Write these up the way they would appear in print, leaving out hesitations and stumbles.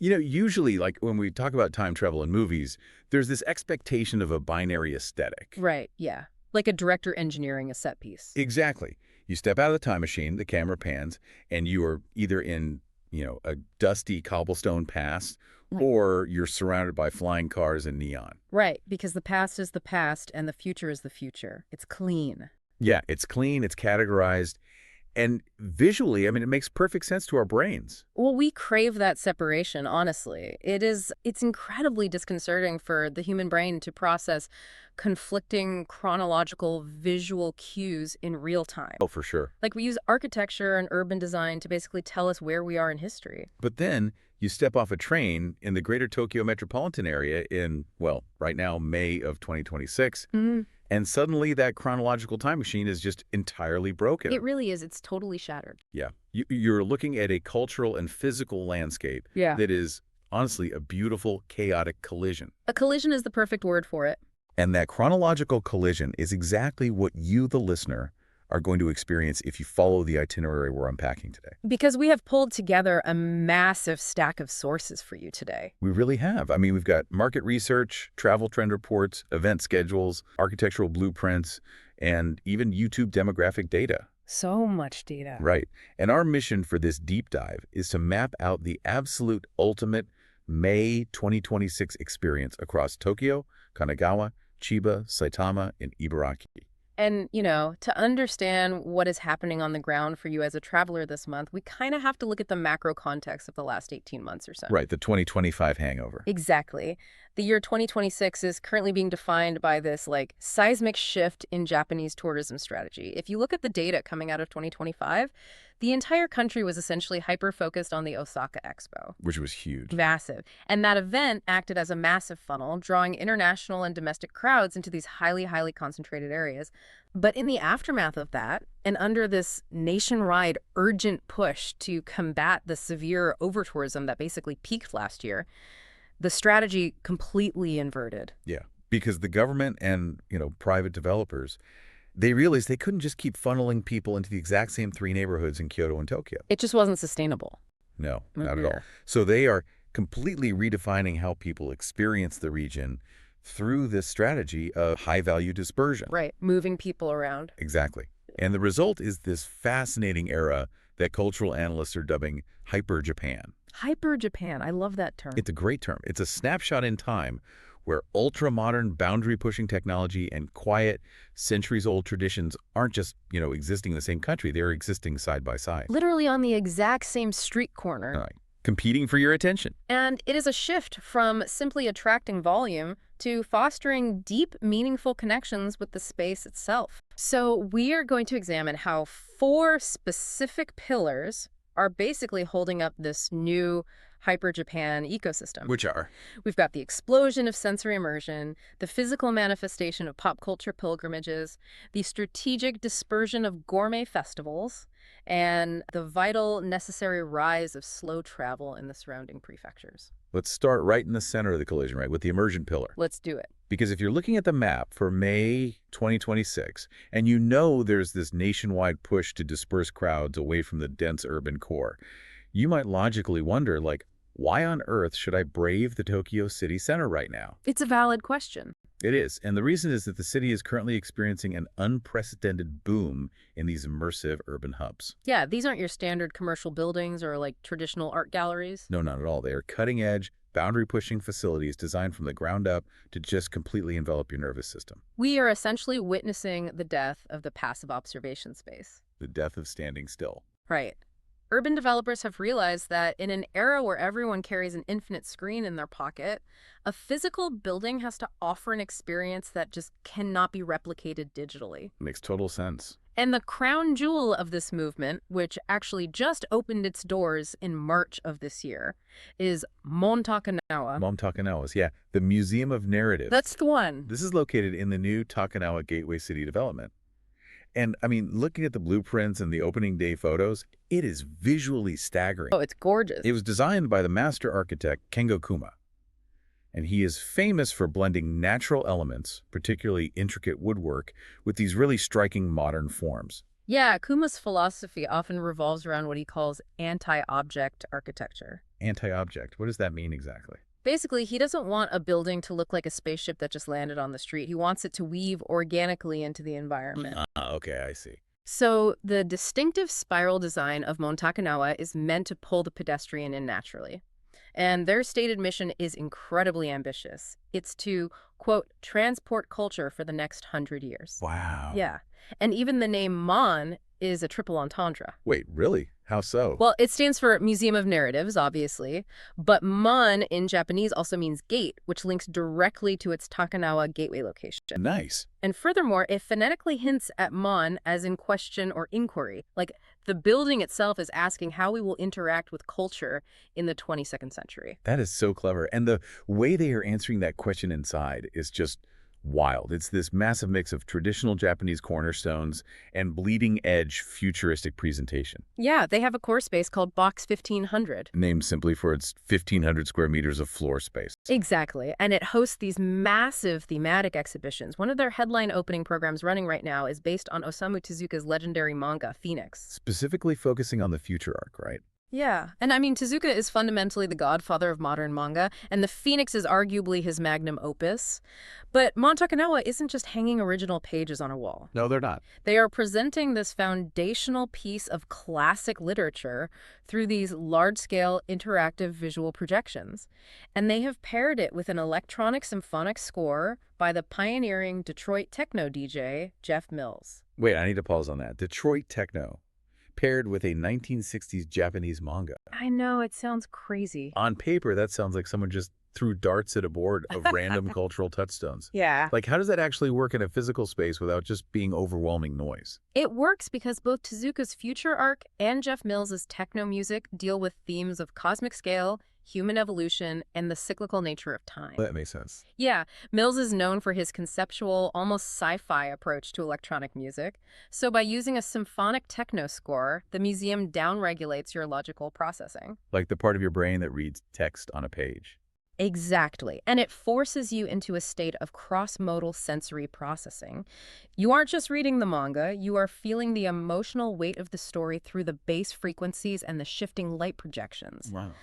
Usually, like when we talk about time travel in movies, there's this expectation of a binary aesthetic. Right, yeah. Like a director engineering a set piece. Exactly. You step out of the time machine, the camera pans, and you are either in, a dusty cobblestone past, or you're surrounded by flying cars and neon. Right, because the past is the past and the future is the future. It's clean. Yeah, it's clean, it's categorized, and visually, it makes perfect sense to our brains. Well, we crave that separation, honestly. It's incredibly disconcerting for the human brain to process conflicting chronological visual cues in real time. Oh, for sure. Like we use architecture and urban design to basically tell us where we are in history. But then you step off a train in the greater Tokyo metropolitan area in, well, right now, May of 2026, and suddenly that chronological time machine is just entirely broken. It really is. It's totally shattered. Yeah. You're looking at a cultural and physical landscape that is, honestly, a beautiful, chaotic collision. A collision is the perfect word for it. And that chronological collision is exactly what you, the listener, are going to experience if you follow the itinerary we're unpacking today. Because we have pulled together a massive stack of sources for you today. We really have. We've got market research, travel trend reports, event schedules, architectural blueprints, and even YouTube demographic data. So much data. Right. And our mission for this deep dive is to map out the absolute ultimate May 2026 experience across Tokyo, Kanagawa, Chiba, Saitama, and Ibaraki. And, to understand what is happening on the ground for you as a traveler this month, we kind of have to look at the macro context of the last 18 months or so. Right, the 2025 hangover. Exactly. The year 2026 is currently being defined by this, seismic shift in Japanese tourism strategy. If you look at the data coming out of 2025, the entire country was essentially hyper-focused on the Osaka Expo. Which was huge. Massive. And that event acted as a massive funnel, drawing international and domestic crowds into these highly, highly concentrated areas. But in the aftermath of that, and under this nationwide urgent push to combat the severe over-tourism that basically peaked last year, the strategy completely inverted. Yeah, because the government and, private developers, they realized they couldn't just keep funneling people into the exact same three neighborhoods in Kyoto and Tokyo. It just wasn't sustainable. No, not at all. So they are completely redefining how people experience the region through this strategy of high-value dispersion. Right, moving people around. Exactly. And the result is this fascinating era that cultural analysts are dubbing Hyper-Japan. Hyper-Japan, I love that term. It's a great term. It's a snapshot in time where ultra-modern boundary-pushing technology and quiet, centuries-old traditions aren't just, existing in the same country. They're existing side by side. Literally on the exact same street corner. Right. Competing for your attention. And it is a shift from simply attracting volume to fostering deep, meaningful connections with the space itself. So we are going to examine how 4 specific pillars are basically holding up this new Hyper-Japan ecosystem. Which are? We've got the explosion of sensory immersion, the physical manifestation of pop culture pilgrimages, the strategic dispersion of gourmet festivals, and the vital, necessary rise of slow travel in the surrounding prefectures. Let's start right in the center of the collision, right, with the immersion pillar. Let's do it. Because if you're looking at the map for May 2026, and there's this nationwide push to disperse crowds away from the dense urban core, you might logically wonder, why on earth should I brave the Tokyo city center right now? It's a valid question. It is, and the reason is that the city is currently experiencing an unprecedented boom in these immersive urban hubs. Yeah, these aren't your standard commercial buildings or traditional art galleries. No, not at all. They are cutting-edge, boundary-pushing facilities designed from the ground up to just completely envelop your nervous system. We are essentially witnessing the death of the passive observation space. The death of standing still. Right. Urban developers have realized that in an era where everyone carries an infinite screen in their pocket, a physical building has to offer an experience that just cannot be replicated digitally. Makes total sense. And the crown jewel of this movement, which actually just opened its doors in March of this year, is Mon Takanawa. Mon Takanawa's, yeah. The Museum of Narrative. That's the one. This is located in the new Takanawa Gateway City development. And, looking at the blueprints and the opening day photos, it is visually staggering. Oh, it's gorgeous. It was designed by the master architect Kengo Kuma. And he is famous for blending natural elements, particularly intricate woodwork, with these really striking modern forms. Yeah, Kuma's philosophy often revolves around what he calls anti-object architecture. Anti-object. What does that mean exactly? Basically, he doesn't want a building to look like a spaceship that just landed on the street. He wants it to weave organically into the environment. Okay, I see. So the distinctive spiral design of Mon Takanawa is meant to pull the pedestrian in naturally. And their stated mission is incredibly ambitious. It's to, quote, transport culture for the next 100 years. Wow. Yeah. And even the name Mon is a triple entendre. Wait, really? How so? Well, it stands for Museum of Narratives, obviously, but Mon in Japanese also means gate, which links directly to its Takanawa gateway location. Nice. And furthermore, it phonetically hints at Mon as in question or inquiry. Like the building itself is asking how we will interact with culture in the 22nd century. That is so clever. And the way they are answering that question inside is just wild. It's this massive mix of traditional Japanese cornerstones and bleeding-edge futuristic presentation, Yeah, they have a core space called Box 1500. named simply for its 1,500 square meters of floor space. Exactly. And it hosts these massive thematic exhibitions. One of their headline opening programs running right now is based on Osamu Tezuka's legendary manga, Phoenix. Specifically focusing on the future arc, right? Yeah. And I mean, Tezuka is fundamentally the godfather of modern manga, and the Phoenix is arguably his magnum opus. But Mon Takanawa isn't just hanging original pages on a wall. No, they're not. They are presenting this foundational piece of classic literature through these large-scale interactive visual projections. And they have paired it with an electronic symphonic score by the pioneering Detroit techno DJ, Jeff Mills. Wait, I need to pause on that. Detroit techno, paired with a 1960s Japanese manga. I know, it sounds crazy. On paper, that sounds like someone just threw darts at a board of random cultural touchstones. Yeah. Like, how does that actually work in a physical space without just being overwhelming noise? It works because both Tezuka's future arc and Jeff Mills' techno music deal with themes of cosmic scale, human evolution, and the cyclical nature of time. That makes sense. Yeah, Mills is known for his conceptual, almost sci-fi approach to electronic music. So by using a symphonic techno score, the museum downregulates your logical processing. Like the part of your brain that reads text on a page. Exactly. And it forces you into a state of cross-modal sensory processing. You aren't just reading the manga, you are feeling the emotional weight of the story through the bass frequencies and the shifting light projections. Wow.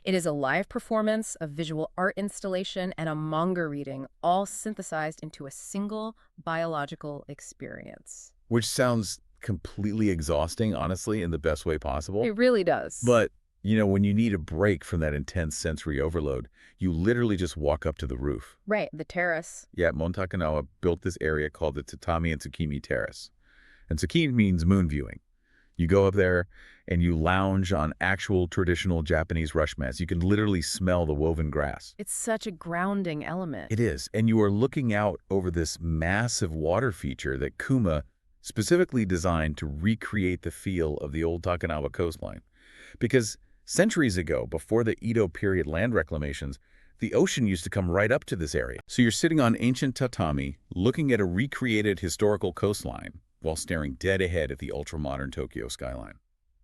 It is a live performance, a visual art installation, and a manga reading, all synthesized into a single biological experience. Which sounds completely exhausting, honestly, in the best way possible. It really does. But, you know, when you need a break from that intense sensory overload, you literally just walk up to the roof. Right, the terrace. Yeah, Mon Takanawa built this area called the Tatami and Tsukimi Terrace. And Tsukimi means moon viewing. You go up there and you lounge on actual traditional Japanese rush mats. You can literally smell the woven grass. It's such a grounding element. It is. And you are looking out over this massive water feature that Kuma specifically designed to recreate the feel of the old Takanawa coastline. Because centuries ago, before the Edo period land reclamations, the ocean used to come right up to this area. So you're sitting on ancient tatami, looking at a recreated historical coastline, while staring dead ahead at the ultra-modern Tokyo skyline.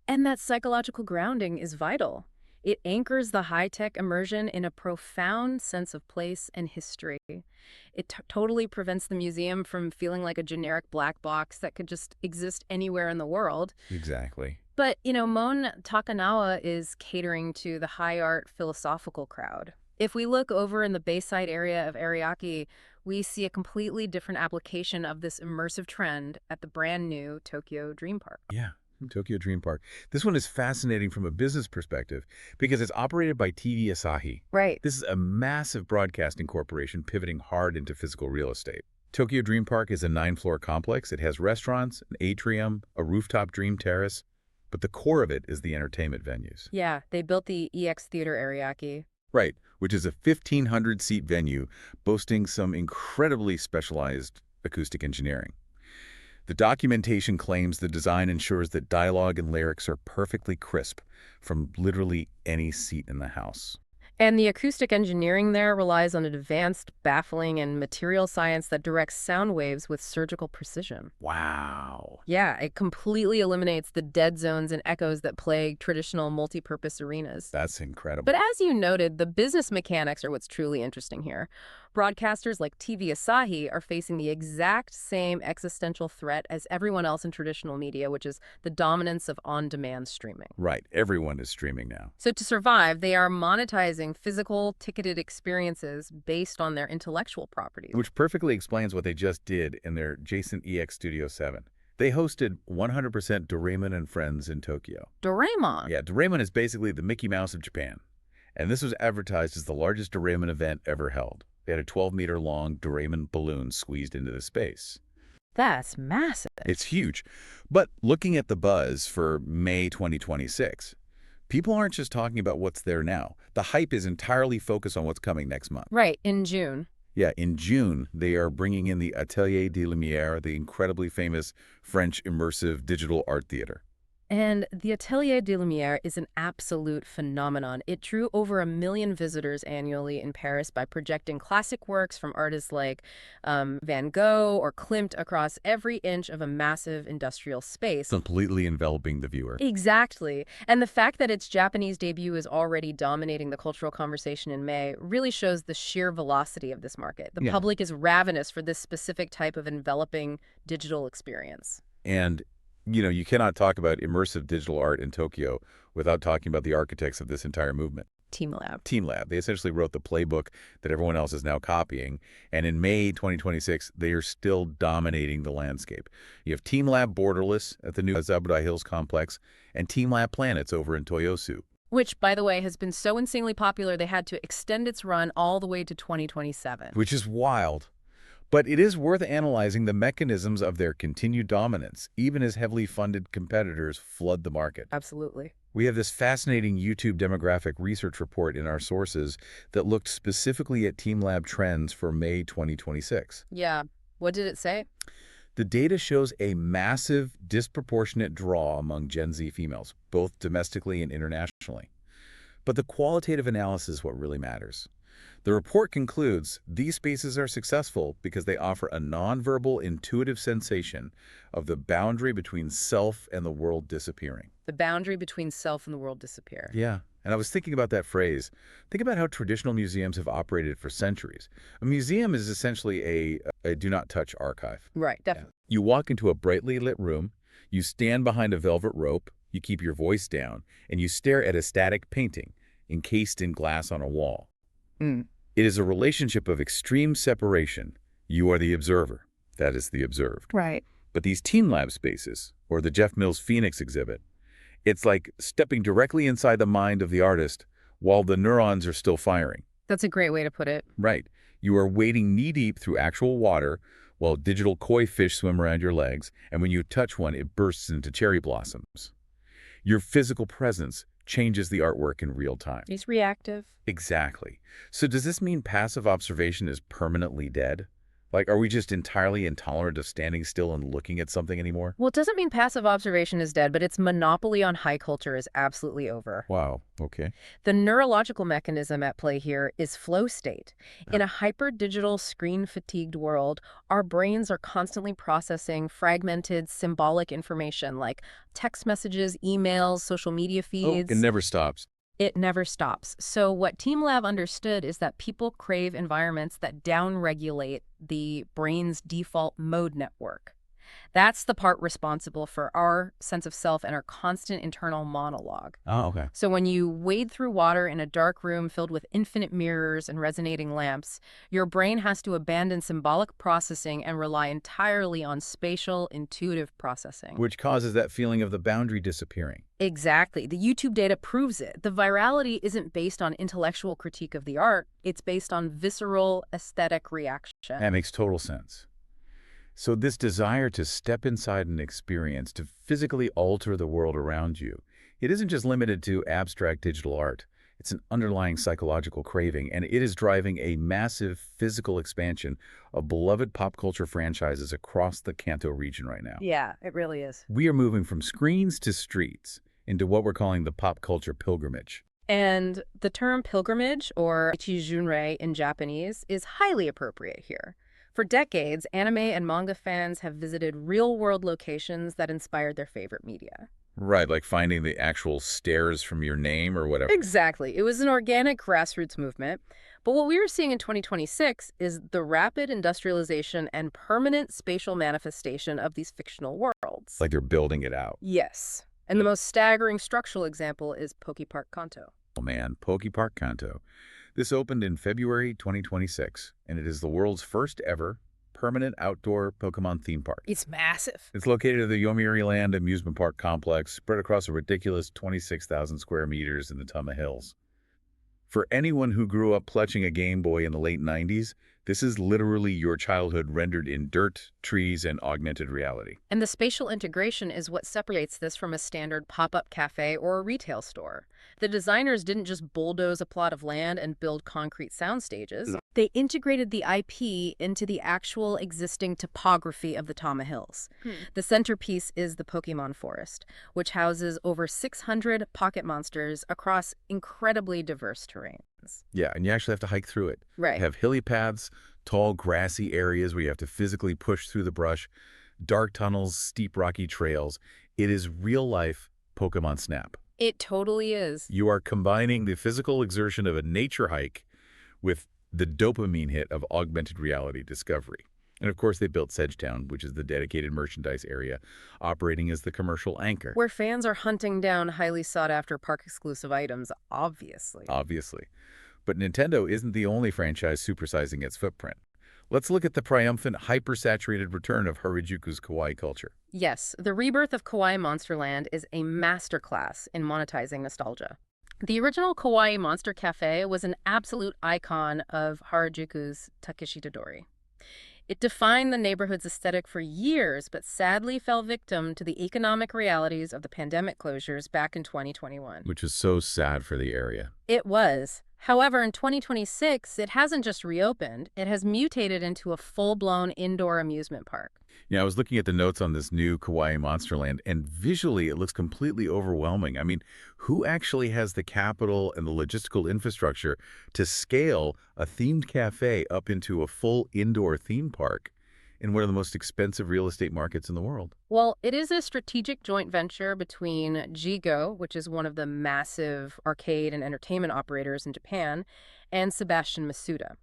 And that psychological grounding is vital. It anchors the high-tech immersion in a profound sense of place and history. It totally prevents the museum from feeling like a generic black box that could just exist anywhere in the world. Exactly. But, you know, Mon Takanawa is catering to the high art philosophical crowd. If we look over in the Bayside area of Ariake, we see a completely different application of this immersive trend at the brand new Tokyo Dream Park. Yeah, Tokyo Dream Park. This one is fascinating from a business perspective because it's operated by TV Asahi. Right. This is a massive broadcasting corporation pivoting hard into physical real estate. Tokyo Dream Park is a 9-floor complex. It has restaurants, an atrium, a rooftop dream terrace, but the core of it is the entertainment venues. Yeah, they built the EX Theater Ariake. Right, which is a 1,500-seat venue boasting some incredibly specialized acoustic engineering. The documentation claims the design ensures that dialogue and lyrics are perfectly crisp from literally any seat in the house. And the acoustic engineering there relies on advanced, baffling, and material science that directs sound waves with surgical precision. Wow. Yeah, it completely eliminates the dead zones and echoes that plague traditional multi-purpose arenas. That's incredible. But as you noted, the business mechanics are what's truly interesting here. Broadcasters like TV Asahi are facing the exact same existential threat as everyone else in traditional media, which is the dominance of on-demand streaming. Right. Everyone is streaming now. So to survive, they are monetizing physical ticketed experiences based on their intellectual properties. Which perfectly explains what they just did in their Jason EX Studio 7. They hosted 100% Doraemon and Friends in Tokyo. Doraemon? Yeah, Doraemon is basically the Mickey Mouse of Japan. And this was advertised as the largest Doraemon event ever held. They had a 12-meter-long Doraemon balloon squeezed into the space. That's massive. It's huge. But looking at the buzz for May 2026, people aren't just talking about what's there now. The hype is entirely focused on what's coming next month. Right, in June. Yeah, in June, they are bringing in the Atelier de Lumière, the incredibly famous French immersive digital art theater. And the Atelier de Lumière is an absolute phenomenon. It drew over 1 million visitors annually in Paris by projecting classic works from artists like Van Gogh or Klimt across every inch of a massive industrial space. Completely enveloping the viewer. Exactly. And the fact that its Japanese debut is already dominating the cultural conversation in May really shows the sheer velocity of this market. The public is ravenous for this specific type of enveloping digital experience. And you cannot talk about immersive digital art in Tokyo without talking about the architects of this entire movement. TeamLab. TeamLab. They essentially wrote the playbook that everyone else is now copying. And in May 2026, they are still dominating the landscape. You have TeamLab Borderless at the new Zabudai Hills complex and TeamLab Planets over in Toyosu. Which, by the way, has been so insanely popular they had to extend its run all the way to 2027. Which is wild. But it is worth analyzing the mechanisms of their continued dominance, even as heavily funded competitors flood the market. Absolutely. We have this fascinating YouTube demographic research report in our sources that looked specifically at TeamLab trends for May 2026. Yeah. What did it say? The data shows a massive, disproportionate draw among Gen Z females, both domestically and internationally. But the qualitative analysis is what really matters. The report concludes these spaces are successful because they offer a nonverbal, intuitive sensation of the boundary between self and the world disappearing. The boundary between self and the world disappear. Yeah, and I was thinking about that phrase. Think about how traditional museums have operated for centuries. A museum is essentially a do-not-touch archive. Right, definitely. You walk into a brightly lit room, you stand behind a velvet rope, you keep your voice down, and you stare at a static painting encased in glass on a wall. It is a relationship of extreme separation. You are the observer. That is the observed. Right. But these TeamLab spaces, or the Jeff Mills Phoenix exhibit, it's like stepping directly inside the mind of the artist while the neurons are still firing. That's a great way to put it. Right. You are wading knee-deep through actual water while digital koi fish swim around your legs, and when you touch one, it bursts into cherry blossoms. Your physical presence changes the artwork in real time. It's reactive. Exactly. So does this mean passive observation is permanently dead? Like, are we just entirely intolerant of standing still and looking at something anymore? Well, it doesn't mean passive observation is dead, but its monopoly on high culture is absolutely over. Wow, okay. The neurological mechanism at play here is flow state. In a hyper-digital, screen-fatigued world, our brains are constantly processing fragmented, symbolic information like text messages, emails, social media feeds. It never stops. It never stops. So what TeamLab understood is that people crave environments that downregulate the brain's default mode network. That's the part responsible for our sense of self and our constant internal monologue. Oh, okay. So when you wade through water in a dark room filled with infinite mirrors and resonating lamps, your brain has to abandon symbolic processing and rely entirely on spatial, intuitive processing. Which causes that feeling of the boundary disappearing. Exactly. The YouTube data proves it. The virality isn't based on intellectual critique of the art. It's based on visceral, aesthetic reaction. That makes total sense. So this desire to step inside an experience, to physically alter the world around you, it isn't just limited to abstract digital art. It's an underlying psychological craving, and it is driving a massive physical expansion of beloved pop culture franchises across the Kanto region right now. Yeah, it really is. We are moving from screens to streets into what we're calling the pop culture pilgrimage. And the term pilgrimage, or ichijunrei in Japanese, is highly appropriate here. For decades, anime and manga fans have visited real-world locations that inspired their favorite media. Right, like finding the actual stairs from your name or whatever. Exactly. It was an organic grassroots movement. But what we were seeing in 2026 is the rapid industrialization and permanent spatial manifestation of these fictional worlds. Like they're building it out. Yes. And the most staggering structural example is Poke Park Kanto. Oh man, Poke Park Kanto. This opened in February 2026, and it is the world's first ever permanent outdoor Pokemon theme park. It's massive. It's located at the Yomiuri Land Amusement Park Complex, spread across a ridiculous 26,000 square meters in the Tama Hills. For anyone who grew up clutching a Game Boy in the late 90s, this is literally your childhood rendered in dirt, trees, and augmented reality. And the spatial integration is what separates this from a standard pop-up cafe or a retail store. The designers didn't just bulldoze a plot of land and build concrete sound stages. They integrated the IP into the actual existing topography of the Tama Hills. The centerpiece is the Pokemon Forest, which houses over 600 pocket monsters across incredibly diverse terrains. Yeah, and you actually have to hike through it. Right. You have hilly paths, tall grassy areas where you have to physically push through the brush, dark tunnels, steep rocky trails. It is real-life Pokemon Snap. It totally is. You are combining the physical exertion of a nature hike with the dopamine hit of augmented reality discovery. And of course, they built Sedgetown, which is the dedicated merchandise area, operating as the commercial anchor. Where fans are hunting down highly sought-after park-exclusive items, obviously. Obviously. But Nintendo isn't the only franchise supersizing its footprint. Let's look at the triumphant, hyper-saturated return of Harajuku's kawaii culture. Yes, the rebirth of Kawaii Monsterland is a masterclass in monetizing nostalgia. The original Kawaii Monster Cafe was an absolute icon of Harajuku's Takeshi Todori. It defined the neighborhood's aesthetic for years, but sadly fell victim to the economic realities of the pandemic closures back in 2021. Which is so sad for the area. It was. However, in 2026, it hasn't just reopened, it has mutated into a full-blown indoor amusement park. Yeah, I was looking at the notes on this new Kawaii Monsterland, and visually it looks completely overwhelming. I mean, who actually has the capital and the logistical infrastructure to scale a themed cafe up into a full indoor theme park in one of the most expensive real estate markets in the world? Well, it is a strategic joint venture between Jigo, which is one of the massive arcade and entertainment operators in Japan, and Sebastian Masuda.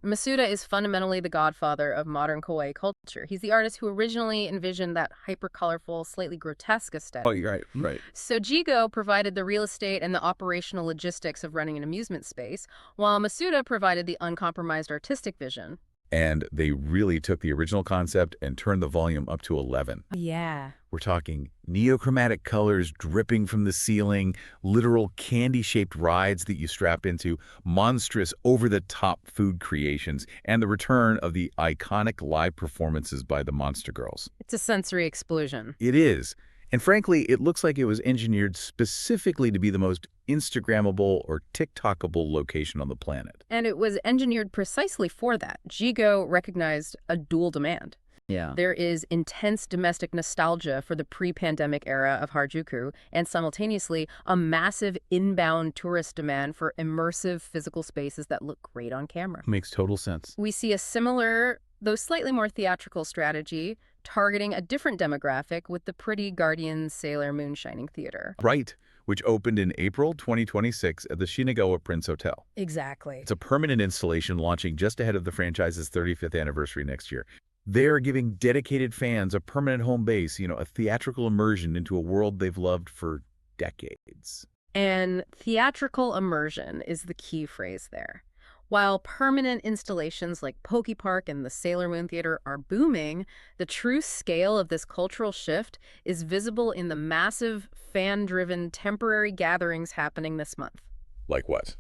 Masuda is fundamentally the godfather of modern kawaii culture. He's the artist who originally envisioned that hyper-colorful, slightly grotesque aesthetic. Oh, you're right. So Jigo provided the real estate and the operational logistics of running an amusement space, while Masuda provided the uncompromised artistic vision. And they really took the original concept and turned the volume up to 11. Yeah. We're talking neochromatic colors dripping from the ceiling, literal candy-shaped rides that you strap into, monstrous over-the-top food creations, and the return of the iconic live performances by the Monster Girls. It's a sensory explosion. It is. And frankly, it looks like it was engineered specifically to be the most Instagrammable or TikTokable location on the planet. And it was engineered precisely for that. Jigo recognized a dual demand. Yeah. There is intense domestic nostalgia for the pre-pandemic era of Harajuku, and simultaneously a massive inbound tourist demand for immersive physical spaces that look great on camera. Makes total sense. We see a similar, though slightly more theatrical strategy, targeting a different demographic with the Pretty Guardian Sailor Moon Shining Theater. Right, which opened in April 2026 at the Shinagawa Prince Hotel. Exactly. It's a permanent installation launching just ahead of the franchise's 35th anniversary next year. They're giving dedicated fans a permanent home base, a theatrical immersion into a world they've loved for decades. And theatrical immersion is the key phrase there. While permanent installations like Poke Park and the Sailor Moon Theater are booming, the true scale of this cultural shift is visible in the massive, fan-driven temporary gatherings happening this month. Like what?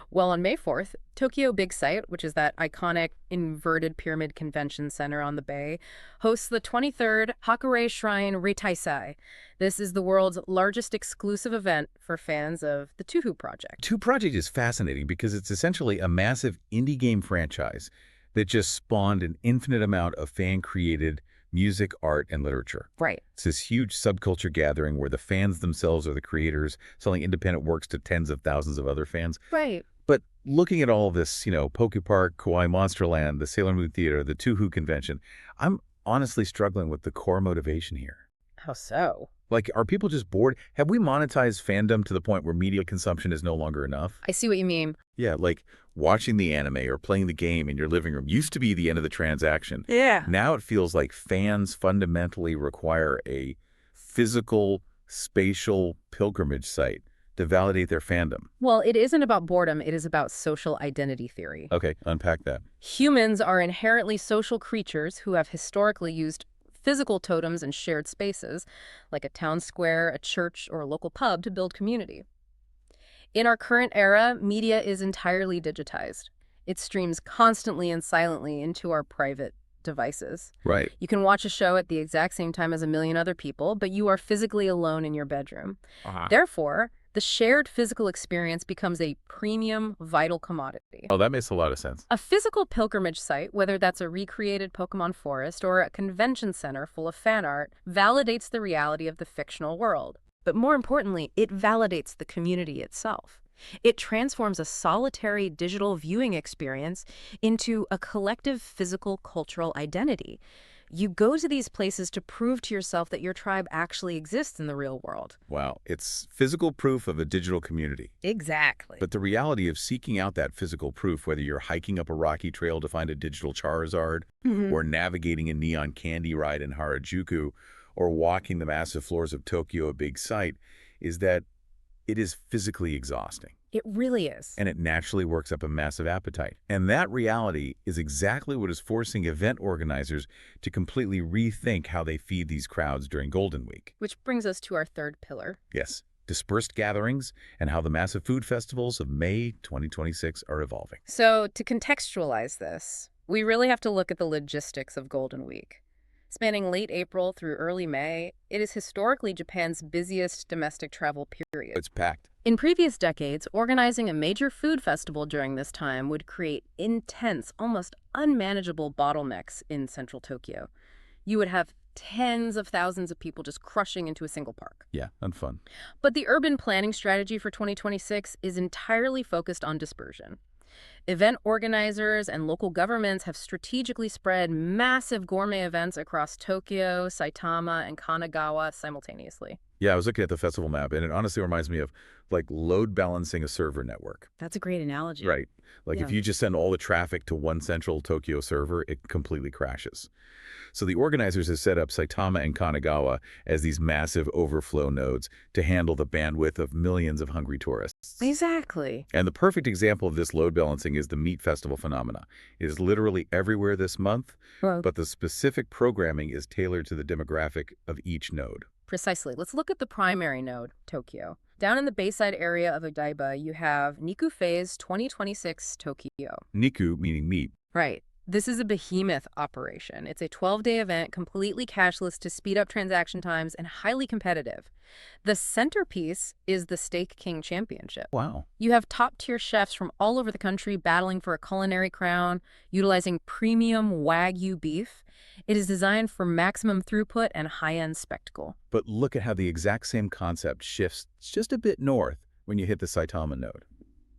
Well, on May 4th, Tokyo Big Sight, which is that iconic inverted pyramid convention center on the bay, hosts the 23rd Hakurei Shrine Reitaisai. This is the world's largest exclusive event for fans of the Touhou Project. Touhou Project is fascinating because it's essentially a massive indie game franchise that just spawned an infinite amount of fan-created music, art, and literature. Right. It's this huge subculture gathering where the fans themselves are the creators, selling independent works to tens of thousands of other fans. Right. But looking at all of this, Poke Park, Kawaii Monsterland, the Sailor Moon Theater, the Touhou Convention, I'm honestly struggling with the core motivation here. How so? Like, are people just bored? Have we monetized fandom to the point where media consumption is no longer enough? I see what you mean. Yeah, like watching the anime or playing the game in your living room used to be the end of the transaction. Yeah. Now it feels like fans fundamentally require a physical, spatial pilgrimage site to validate their fandom. Well, it isn't about boredom, it is about social identity theory. Okay, unpack that. Humans are inherently social creatures who have historically used physical totems and shared spaces, like a town square, a church, or a local pub, to build community. In our current era, media is entirely digitized. It streams constantly and silently into our private devices. Right. You can watch a show at the exact same time as a million other people, but you are physically alone in your bedroom. Therefore, the shared physical experience becomes a premium, vital commodity. Oh, that makes a lot of sense. A physical pilgrimage site, whether that's a recreated Pokémon forest or a convention center full of fan art, validates the reality of the fictional world. But more importantly, it validates the community itself. It transforms a solitary digital viewing experience into a collective physical cultural identity. You go to these places to prove to yourself that your tribe actually exists in the real world. Wow, it's physical proof of a digital community. Exactly. But the reality of seeking out that physical proof, whether you're hiking up a rocky trail to find a digital Charizard, or navigating a neon candy ride in Harajuku, or walking the massive floors of Tokyo, a big site, is that it is physically exhausting. It really is. And it naturally works up a massive appetite. And that reality is exactly what is forcing event organizers to completely rethink how they feed these crowds during Golden Week. Which brings us to our third pillar. Yes, dispersed gatherings and how the massive food festivals of May 2026 are evolving. So, to contextualize this, we really have to look at the logistics of Golden Week. Spanning late April through early May, it is historically Japan's busiest domestic travel period. It's packed. In previous decades, organizing a major food festival during this time would create intense, almost unmanageable bottlenecks in central Tokyo. You would have tens of thousands of people just crushing into a single park. Yeah, unfun. But the urban planning strategy for 2026 is entirely focused on dispersion. Event organizers and local governments have strategically spread massive gourmet events across Tokyo, Saitama, and Kanagawa simultaneously. Yeah, I was looking at the festival map, and it honestly reminds me of like load balancing a server network. That's a great analogy. Right. Like Yeah. if you just send all the traffic to one central Tokyo server, it completely crashes. So the organizers have set up Saitama and Kanagawa as these massive overflow nodes to handle the bandwidth of millions of hungry tourists. Exactly. And the perfect example of this load balancing is the meat festival phenomena. It is literally everywhere this month, Well, but the specific programming is tailored to the demographic of each node. precisely. Let's look at the primary node, Tokyo. Down in the Bayside area of Odaiba, you have Niku Phase 2026 Tokyo. Niku, meaning meat. Right. This is a behemoth operation. It's a 12-day event, completely cashless to speed up transaction times and highly competitive. The centerpiece is the Steak King Championship. Wow. You have top-tier chefs from all over the country battling for a culinary crown, utilizing premium Wagyu beef. It is designed for maximum throughput and high-end spectacle. But look at how the exact same concept shifts just a bit north when you hit the Saitama node.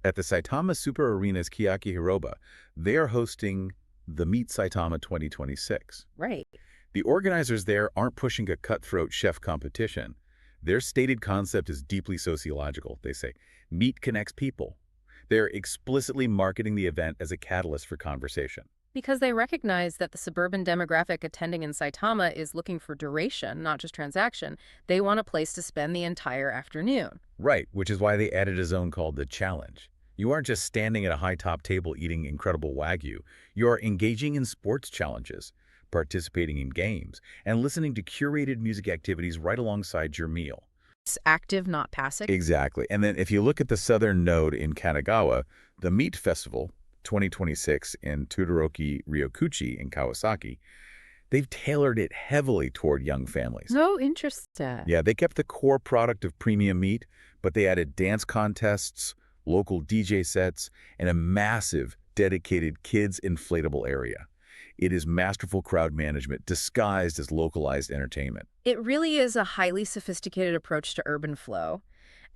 At the Saitama Super Arena's Kiyaki Hiroba, they are hosting the Meet Saitama 2026. Right. The organizers there aren't pushing a cutthroat chef competition. Their stated concept is deeply sociological. They say, meat connects people. They're explicitly marketing the event as a catalyst for conversation. Because they recognize that the suburban demographic attending in Saitama is looking for duration, not just transaction. They want a place to spend the entire afternoon. Right, which is why they added a zone called the Challenge. You aren't just standing at a high-top table eating incredible Wagyu. You are engaging in sports challenges, participating in games, and listening to curated music activities right alongside your meal. It's active, not passive. Exactly. And then if you look at the southern node in Kanagawa, the Meat Festival 2026 in Todoroki Ryokuchi in Kawasaki, they've tailored it heavily toward young families. So interesting. Yeah, they kept the core product of premium meat, but they added dance contests, local DJ sets, and a massive, dedicated kids' inflatable area. It is masterful crowd management disguised as localized entertainment. It really is a highly sophisticated approach to urban flow.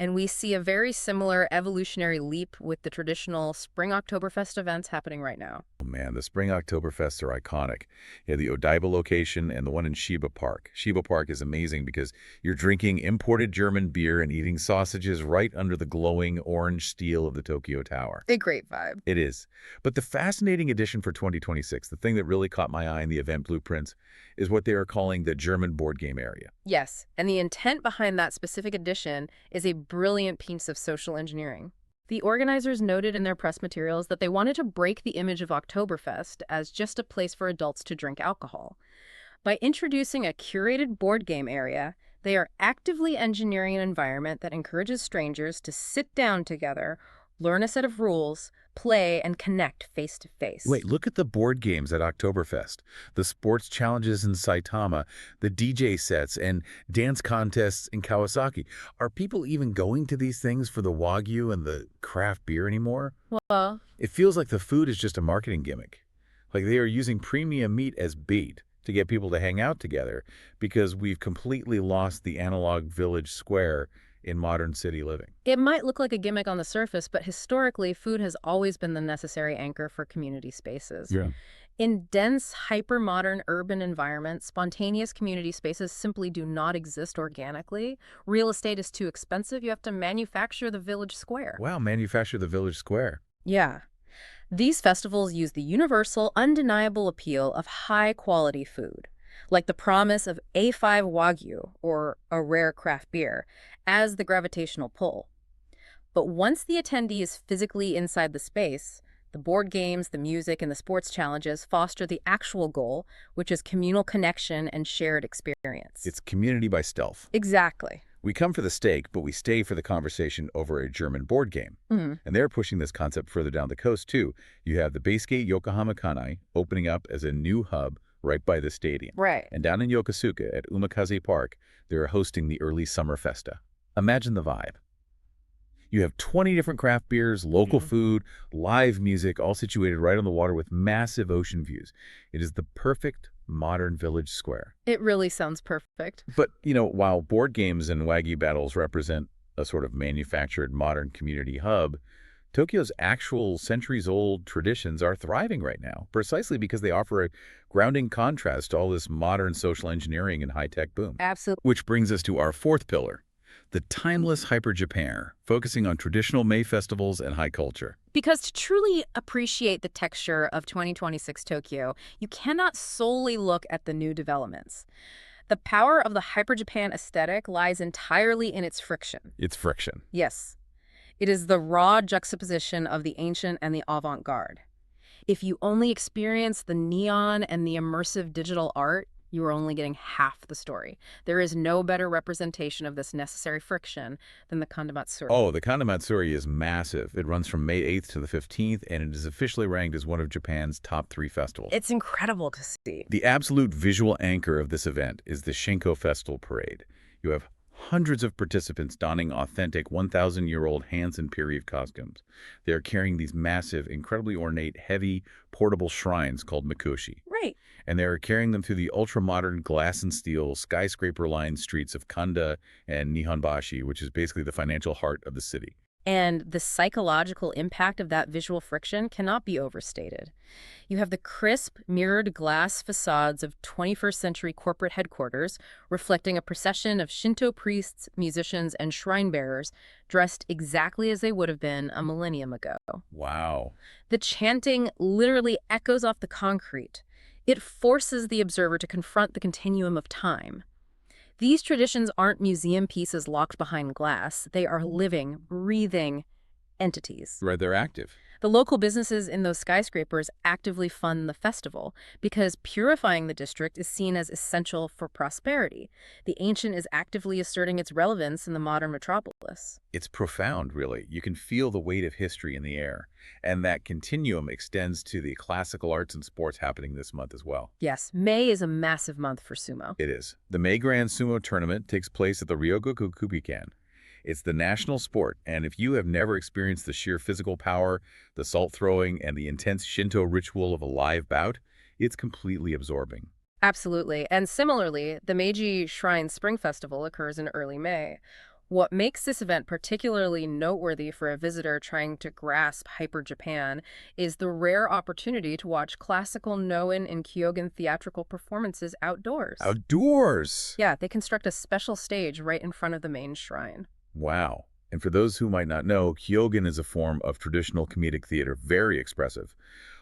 And we see a very similar evolutionary leap with the traditional Spring Oktoberfest events happening right now. Oh man, the Spring Oktoberfests are iconic. You have the Odaiba location and the one in Shiba Park. Shiba Park is amazing because you're drinking imported German beer and eating sausages right under the glowing orange steel of the Tokyo Tower. A great vibe. It is. But the fascinating addition for 2026, the thing that really caught my eye in the event blueprints, is what they are calling the German board game area. Yes, and the intent behind that specific addition is a brilliant piece of social engineering. The organizers noted in their press materials that they wanted to break the image of Oktoberfest as just a place for adults to drink alcohol. By introducing a curated board game area, they are actively engineering an environment that encourages strangers to sit down together, learn a set of rules, play, and connect face to face. Wait, look at the board games at Oktoberfest, the sports challenges in Saitama, the DJ sets, and dance contests in Kawasaki. Are people even going to these things for the Wagyu and the craft beer anymore? Well, It feels like the food is just a marketing gimmick. Like they are using premium meat as bait to get people to hang out together because we've completely lost the analog village square in modern city living. it might look like a gimmick on the surface, but historically, food has always been the necessary anchor for community spaces. Yeah. In dense, hyper-modern urban environments, spontaneous community spaces simply do not exist organically. Real estate is too expensive. You have to manufacture the village square. Wow, manufacture the village square. Yeah. These festivals use the universal, undeniable appeal of high-quality food, like the promise of A5 Wagyu, or a rare craft beer, as the gravitational pull. But once the attendee is physically inside the space, the board games, the music, and the sports challenges foster the actual goal, which is communal connection and shared experience. It's community by stealth. Exactly. We come for the steak, but we stay for the conversation over a German board game. Mhm. And they're pushing this concept further down the coast, too. You have the Basegate Yokohama Kanai opening up as a new hub right by the stadium. Right. And down in Yokosuka at Umikaze Park, they're hosting the early summer festa. Imagine the vibe. You have 20 different craft beers, local food, live music, all situated right on the water with massive ocean views. It is the perfect modern village square. It really sounds perfect. But, while board games and Wagyu battles represent a sort of manufactured modern community hub, Tokyo's actual centuries-old traditions are thriving right now, precisely because they offer a grounding contrast to all this modern social engineering and high-tech boom. Absolutely. Which brings us to our fourth pillar, the timeless Hyper-Japan, focusing on traditional May festivals and high culture. Because to truly appreciate the texture of 2026 Tokyo, you cannot solely look at the new developments. The power of the Hyper-Japan aesthetic lies entirely in its friction. It's friction. Yes. It is the raw juxtaposition of the ancient and the avant-garde. If you only experience the neon and the immersive digital art, you are only getting half the story. There is no better representation of this necessary friction than the Kandamatsuri. Oh, the Kandamatsuri is massive. It runs from May 8th to the 15th, and it is officially ranked as one of Japan's top 3 festivals. It's incredible to see. The absolute visual anchor of this event is the Shinko Festival Parade. You have hundreds of participants donning authentic 1,000-year-old Hansen period costumes. They are carrying these massive, incredibly ornate, heavy, portable shrines called mikoshi. Right. And they are carrying them through the ultra-modern glass and steel, skyscraper-lined streets of Kanda and Nihonbashi, which is basically the financial heart of the city. And the psychological impact of that visual friction cannot be overstated. You have the crisp, mirrored glass facades of 21st century corporate headquarters reflecting a procession of Shinto priests, musicians, and shrine bearers dressed exactly as they would have been a millennium ago. Wow. The chanting literally echoes off the concrete. It forces the observer to confront the continuum of time. These traditions aren't museum pieces locked behind glass. They are living, breathing entities. Right, they're active. The local businesses in those skyscrapers actively fund the festival because purifying the district is seen as essential for prosperity. The ancient is actively asserting its relevance in the modern metropolis. It's profound, really. You can feel the weight of history in the air. And that continuum extends to the classical arts and sports happening this month as well. Yes, May is a massive month for sumo. It is. The May Grand Sumo Tournament takes place at the Ryogoku Kubikan. It's the national sport, and if you have never experienced the sheer physical power, the salt throwing, and the intense Shinto ritual of a live bout, it's completely absorbing. Absolutely. And similarly, the Meiji Shrine Spring Festival occurs in early May. What makes this event particularly noteworthy for a visitor trying to grasp Hyper Japan is the rare opportunity to watch classical Noen and Kyogen theatrical performances outdoors. Outdoors! Yeah, they construct a special stage right in front of the main shrine. Wow. And for those who might not know, Kyogen is a form of traditional comedic theater, very expressive,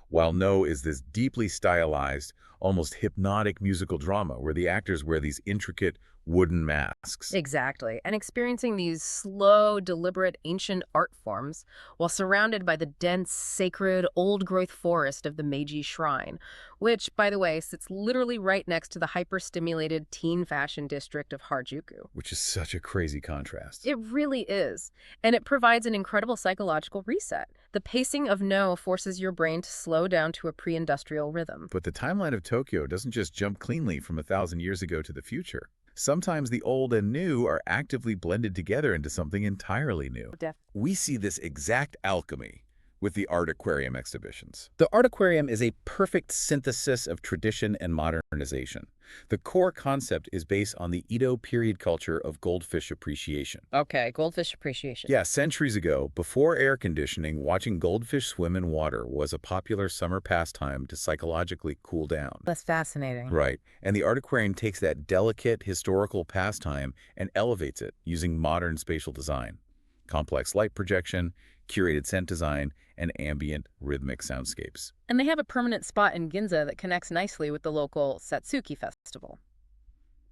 while No is this deeply stylized, almost hypnotic musical drama where the actors wear these intricate wooden masks. Exactly. And experiencing these slow, deliberate ancient art forms while surrounded by the dense, sacred, old-growth forest of the Meiji Shrine, which, by the way, sits literally right next to the hyper-stimulated teen fashion district of Harajuku. Which is such a crazy contrast. It really is. And it provides an incredible psychological reset. The pacing of No forces your brain to slow down to a pre-industrial rhythm. But the timeline of Tokyo doesn't just jump cleanly from 1,000 years ago to the future. Sometimes the old and new are actively blended together into something entirely new. We see this exact alchemy with the art aquarium exhibitions. The art aquarium is a perfect synthesis of tradition and modernization. The core concept is based on the Edo period culture of goldfish appreciation. Okay, goldfish appreciation. Yeah, centuries ago, before air conditioning, watching goldfish swim in water was a popular summer pastime to psychologically cool down. That's fascinating. Right, and the art aquarium takes that delicate historical pastime and elevates it using modern spatial design, complex light projection, curated scent design, and ambient rhythmic soundscapes. And they have a permanent spot in Ginza that connects nicely with the local Satsuki Festival.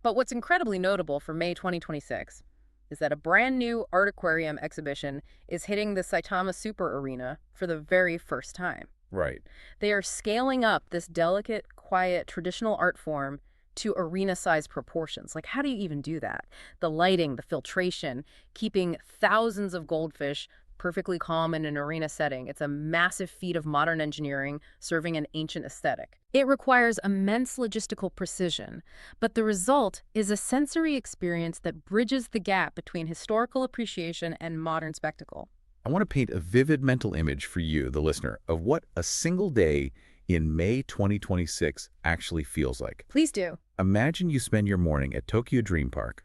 But what's incredibly notable for May 2026 is that a brand new art aquarium exhibition is hitting the Saitama Super Arena for the very first time. Right. They are scaling up this delicate, quiet, traditional art form to arena-sized proportions. Like, how do you even do that? The lighting, the filtration, keeping thousands of goldfish perfectly calm in an arena setting. It's a massive feat of modern engineering serving an ancient aesthetic. It requires immense logistical precision, but the result is a sensory experience that bridges the gap between historical appreciation and modern spectacle. I want to paint a vivid mental image for you, the listener, of what a single day in May 2026 actually feels like. Please do. Imagine you spend your morning at Tokyo Dream Park,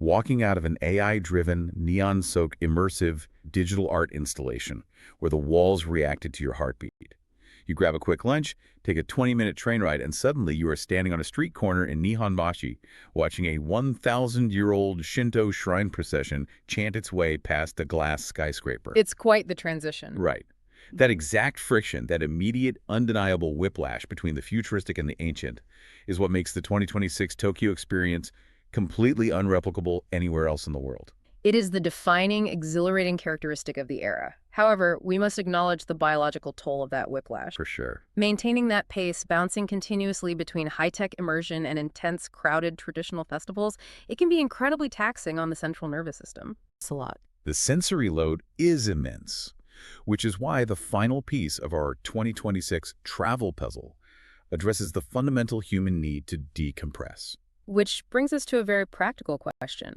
walking out of an AI-driven, neon-soaked, immersive digital art installation where the walls reacted to your heartbeat. You grab a quick lunch, take a 20-minute train ride, and suddenly you are standing on a street corner in Nihonbashi, watching a 1,000-year-old Shinto shrine procession chant its way past a glass skyscraper. It's quite the transition. Right. That exact friction, that immediate, undeniable whiplash between the futuristic and the ancient, is what makes the 2026 Tokyo experience completely unreplicable anywhere else in the world. It is the defining, exhilarating characteristic of the era. However, we must acknowledge the biological toll of that whiplash. For sure. Maintaining that pace, bouncing continuously between high-tech immersion and intense, crowded traditional festivals, it can be incredibly taxing on the central nervous system. It's a lot. The sensory load is immense, which is why the final piece of our 2026 travel puzzle addresses the fundamental human need to decompress. Which brings us to a very practical question.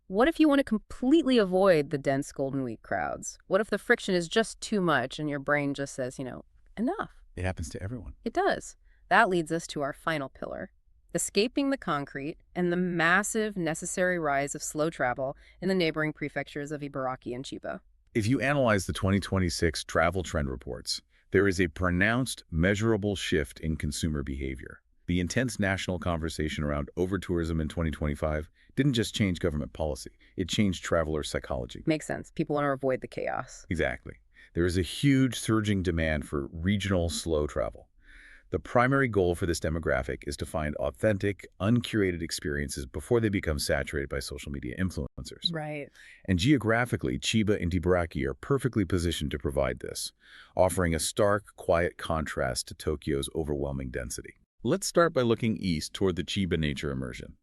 What if you want to completely avoid the dense Golden Week crowds? What if the friction is just too much and your brain just says, enough? It happens to everyone. It does. That leads us to our final pillar, escaping the concrete and the massive necessary rise of slow travel in the neighboring prefectures of Ibaraki and Chiba. If you analyze the 2026 travel trend reports, there is a pronounced, measurable shift in consumer behavior. The intense national conversation around over-tourism in 2025 didn't just change government policy, it changed traveler psychology. Makes sense. People want to avoid the chaos. Exactly. There is a huge surging demand for regional slow travel. The primary goal for this demographic is to find authentic, uncurated experiences before they become saturated by social media influencers. Right. And geographically, Chiba and Ibaraki are perfectly positioned to provide this, offering a stark, quiet contrast to Tokyo's overwhelming density. Let's start by looking east toward the Chiba nature immersion.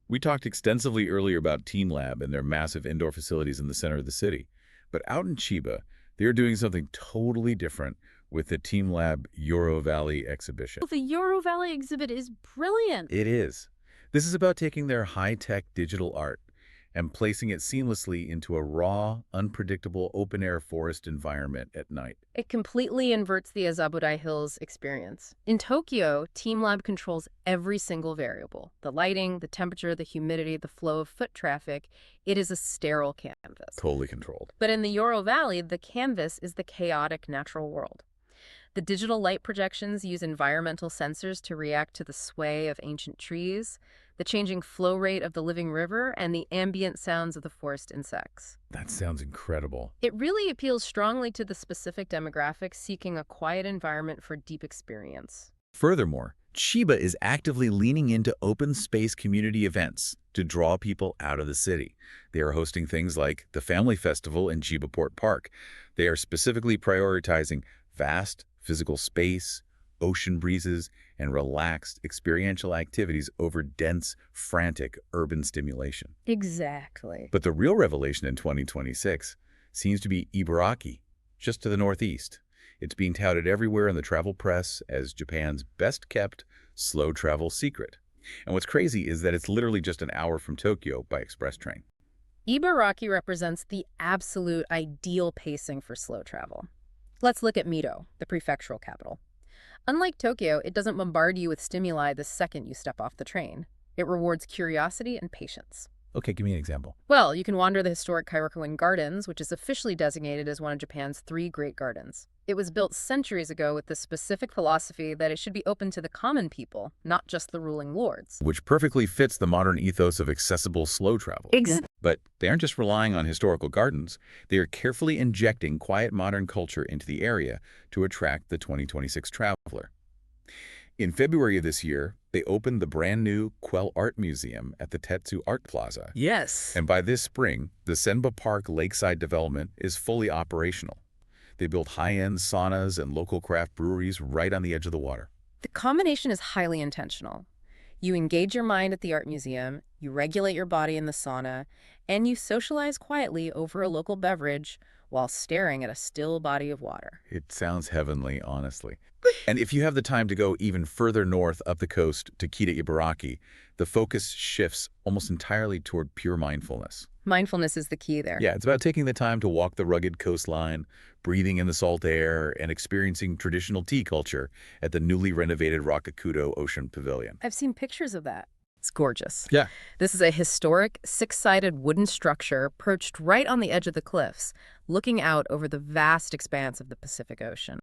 We talked extensively earlier about TeamLab and their massive indoor facilities in the center of the city. But out in Chiba, they're doing something totally different with the TeamLab Euro Valley exhibition. The Euro Valley exhibit is brilliant. It is. This is about taking their high-tech digital art and placing it seamlessly into a raw, unpredictable open-air forest environment at night. It completely inverts the Azabudai Hills experience. In Tokyo, TeamLab controls every single variable: the lighting, the temperature, the humidity, the flow of foot traffic. It is a sterile canvas. Totally controlled. But in the Yoro Valley, the canvas is the chaotic natural world. The digital light projections use environmental sensors to react to the sway of ancient trees, the changing flow rate of the living river, and the ambient sounds of the forest insects. That sounds incredible. It really appeals strongly to the specific demographic seeking a quiet environment for deep experience. Furthermore, Chiba is actively leaning into open space community events to draw people out of the city. They are hosting things like the Family Festival in Chibaport Park. They are specifically prioritizing vast physical space, ocean breezes, and relaxed experiential activities over dense, frantic urban stimulation. Exactly. But the real revelation in 2026 seems to be Ibaraki, just to the northeast. It's being touted everywhere in the travel press as Japan's best-kept slow travel secret. And what's crazy is that it's literally just an hour from Tokyo by express train. Ibaraki represents the absolute ideal pacing for slow travel. Let's look at Mito, the prefectural capital. Unlike Tokyo, it doesn't bombard you with stimuli the second you step off the train. It rewards curiosity and patience. Okay, give me an example. Well, you can wander the historic Kairakuin Gardens, which is officially designated as one of Japan's 3 great gardens. It was built centuries ago with the specific philosophy that it should be open to the common people, not just the ruling lords. Which perfectly fits the modern ethos of accessible slow travel. But they aren't just relying on historical gardens. They are carefully injecting quiet modern culture into the area to attract the 2026 traveler. In February of this year, they opened the brand new Quell Art Museum at the Tetsu Art Plaza. Yes. And by this spring, the Senba Park Lakeside development is fully operational. They built high-end saunas and local craft breweries right on the edge of the water. The combination is highly intentional. You engage your mind at the art museum, you regulate your body in the sauna, and you socialize quietly over a local beverage while staring at a still body of water. It sounds heavenly, honestly. And if you have the time to go even further north up the coast to Kita Ibaraki, the focus shifts almost entirely toward pure mindfulness. Mindfulness is the key there. Yeah, it's about taking the time to walk the rugged coastline, breathing in the salt air, and experiencing traditional tea culture at the newly renovated Rakakudo Ocean Pavilion. I've seen pictures of that. It's gorgeous. Yeah. This is a historic, 6-sided wooden structure perched right on the edge of the cliffs, looking out over the vast expanse of the Pacific Ocean.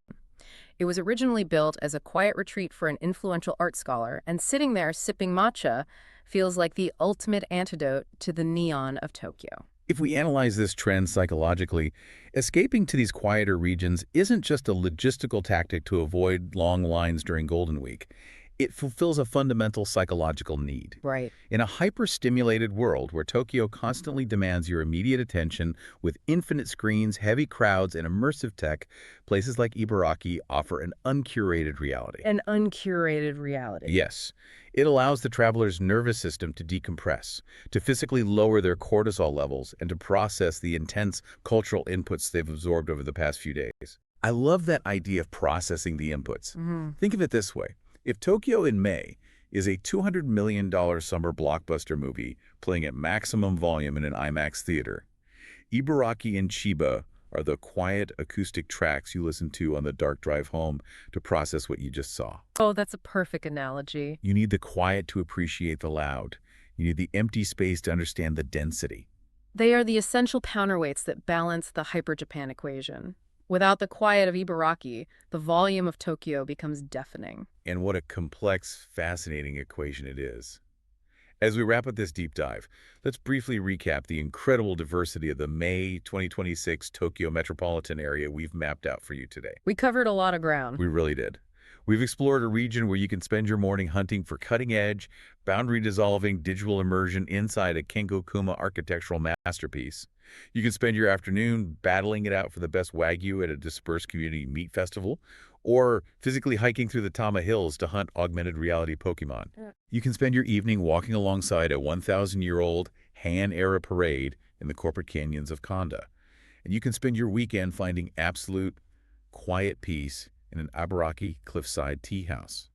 It was originally built as a quiet retreat for an influential art scholar, and sitting there sipping matcha feels like the ultimate antidote to the neon of Tokyo. If we analyze this trend psychologically, escaping to these quieter regions isn't just a logistical tactic to avoid long lines during Golden Week. It fulfills a fundamental psychological need. Right. In a hyper-stimulated world where Tokyo constantly demands your immediate attention with infinite screens, heavy crowds, and immersive tech, places like Ibaraki offer an uncurated reality. An uncurated reality. Yes. It allows the traveler's nervous system to decompress, to physically lower their cortisol levels, and to process the intense cultural inputs they've absorbed over the past few days. I love that idea of processing the inputs. Think of it this way. If Tokyo in May is a $200 million summer blockbuster movie playing at maximum volume in an IMAX theater, Ibaraki and Chiba are the quiet acoustic tracks you listen to on the dark drive home to process what you just saw. Oh, that's a perfect analogy. You need the quiet to appreciate the loud. You need the empty space to understand the density. They are the essential counterweights that balance the Hyper-Japan equation. Without the quiet of Ibaraki, the volume of Tokyo becomes deafening. And what a complex, fascinating equation it is. As we wrap up this deep dive, let's briefly recap the incredible diversity of the May 2026 Tokyo metropolitan area we've mapped out for you today. We covered a lot of ground. We really did. We've explored a region where you can spend your morning hunting for cutting-edge, boundary-dissolving digital immersion inside a Kengo-kuma architectural masterpiece. You can spend your afternoon battling it out for the best Wagyu at a dispersed community meat festival, or physically hiking through the Tama Hills to hunt augmented reality Pokémon. You can spend your evening walking alongside a 1,000-year-old Han-era parade in the corporate canyons of Kanda. And you can spend your weekend finding absolute, quiet peace in an Ibaraki cliffside tea house.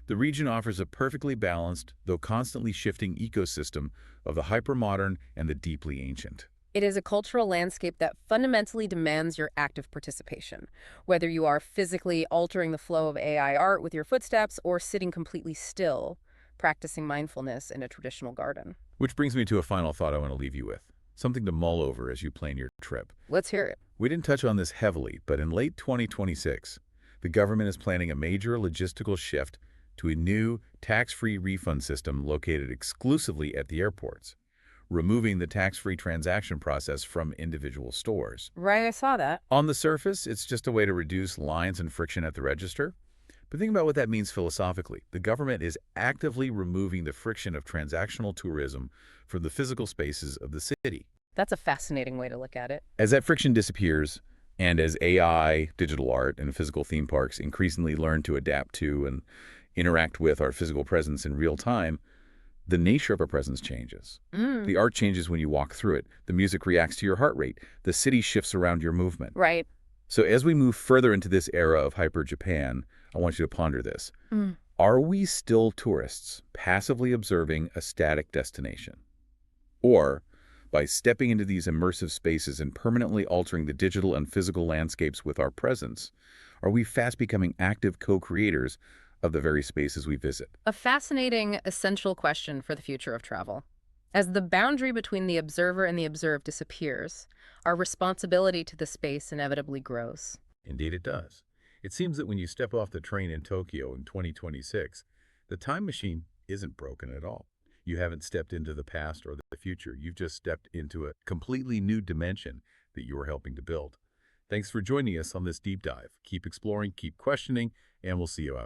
The region offers a perfectly balanced, though constantly shifting ecosystem of the hypermodern and the deeply ancient. It is a cultural landscape that fundamentally demands your active participation, whether you are physically altering the flow of AI art with your footsteps or sitting completely still, practicing mindfulness in a traditional garden. Which brings me to a final thought I want to leave you with, something to mull over as you plan your trip. Let's hear it. We didn't touch on this heavily, but in late 2026, the government is planning a major logistical shift to a new tax-free refund system located exclusively at the airports, removing the tax-free transaction process from individual stores. Right, I saw that. On the surface, it's just a way to reduce lines and friction at the register. But think about what that means philosophically. The government is actively removing the friction of transactional tourism from the physical spaces of the city. That's a fascinating way to look at it. As that friction disappears, and as AI, digital art, and physical theme parks increasingly learn to adapt to and interact with our physical presence in real time, the nature of our presence changes. The art changes when you walk through it. The music reacts to your heart rate. The city shifts around your movement. Right. So as we move further into this era of hyper-Japan, I want you to ponder this. Are we still tourists, passively observing a static destination? Or, by stepping into these immersive spaces and permanently altering the digital and physical landscapes with our presence, are we fast becoming active co-creators of the very spaces we visit? A fascinating, essential question for the future of travel. As the boundary between the observer and the observed disappears, our responsibility to the space inevitably grows. Indeed it does. It seems that when you step off the train in Tokyo in 2026, the time machine isn't broken at all. You haven't stepped into the past or the future. You've just stepped into a completely new dimension that you are helping to build. Thanks for joining us on this deep dive. Keep exploring, keep questioning, and we'll see you out.